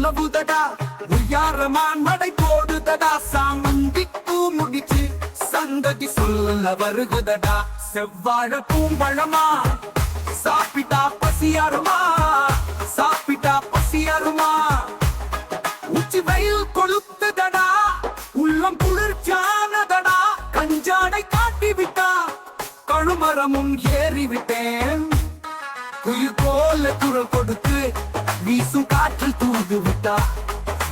உலவுதடா உய்யாரமான் நடை போடுதடா சாமந்தி பூ முடிச்சு சந்ததி சொல்ல வருகுதடா செவ்வாழ பூம்பழமா சாப்பிட்டா பசியாருமா சாப்பிட்டா பசியாருமா உச்சி வெயில் கொளுத்துதடா உள்ளம் குளிர்ச்சியானதடா கஞ்சாடை காட்டி விட்டா கழுமரமும் ஏறிவிட்டேன் குயில் போல குரல் கொடுத்து வீசும் காற்றில் தூது விட்டா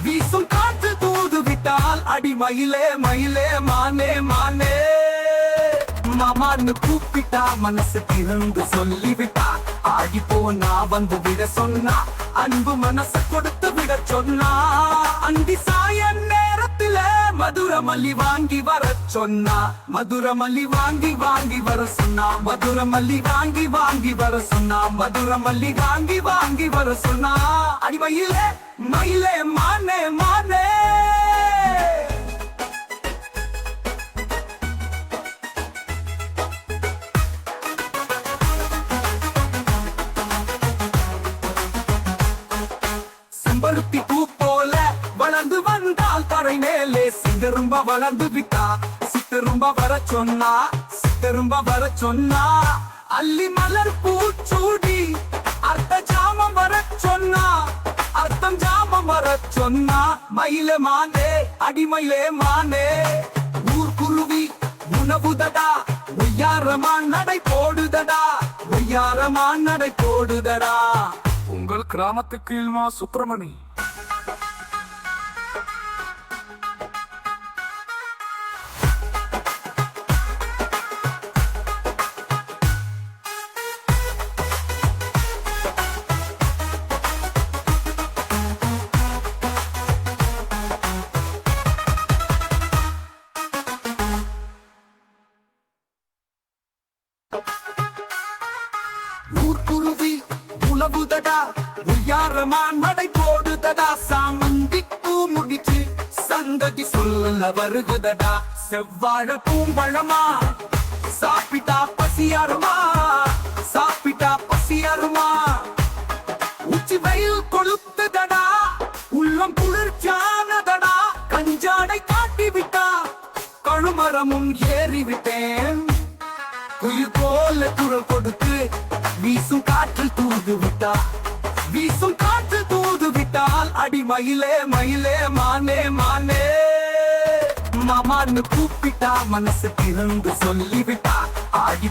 வீசும் காற்றில் தூது விட்டால் அடி மயிலே மயிலே மானே மானே மாமான்னு கூப்பிட்டா மனசு திறந்து சொல்லிவிட்டா ஆகி போனா வந்து விட சொன்னா அன்பு மனசு கொடுத்து விட சொன்னா அந்தி சாய நேரத்துல மதுர மல்லி வாங்கி வர சொன்னா மதுர மல்லி வாங்கி வாங்கி வர சொன்னா மதுர மல்லி வாங்கி வாங்கி வர சொன்னா மதுர மல்லி வாங்கி வாங்கி வர சொன்னா அடி மயிலே மயிலே மானே மானே செம்பருத்தி பூ போல வளர்ந்து வந்தால் தரை மேலே சித்தரும்ப வளர்ந்து விட்டா சித்தரும்ப வர சொன்னா சித்தரும்ப வர சொன்னா அள்ளி மலர் பூச்சூடி அர்த்த ஜாமம் வர சொன்னா அர்த்தம் ஜாமம் வர சொன்னா மயிலே மானே அடிமயிலே மானே ஊர் குருவி உணவுதடா ஒய்யாரமா நடை போடுதடா ஒய்யாரமா நடை போடுதடா உங்கள் கிராமத்துக்கு இல்மா சுப்பிரமணி. ஊர்குருவி உலவுதடா உய்யாரமான் நடை போடுதடா சாமந்தி பூ முடிச்சு சந்ததி சொல்ல வருகுதடா செவ்வாழ பூம்பழமா சாப்பிட்டா பசியாருமா சாப்பிட்டா பசியாருமா உச்சி வெயில் கொளுத்துதடா உள்ளம் குளிர்ச்சியானதடா கஞ்சாடை காட்டி விட்டா கழுமரமும் ஏறிவிட்டேன் குயில் போல குரல் கொடுத்து வீசும் காற்றில் தூது விட்டா வீசும் காற்றில் தூது விட்டால் அடி மயிலே மயிலே மானே மானே மாமான்னு கூப்பிட்டா மனசு திறந்து சொல்லிவிட்டா ஆடி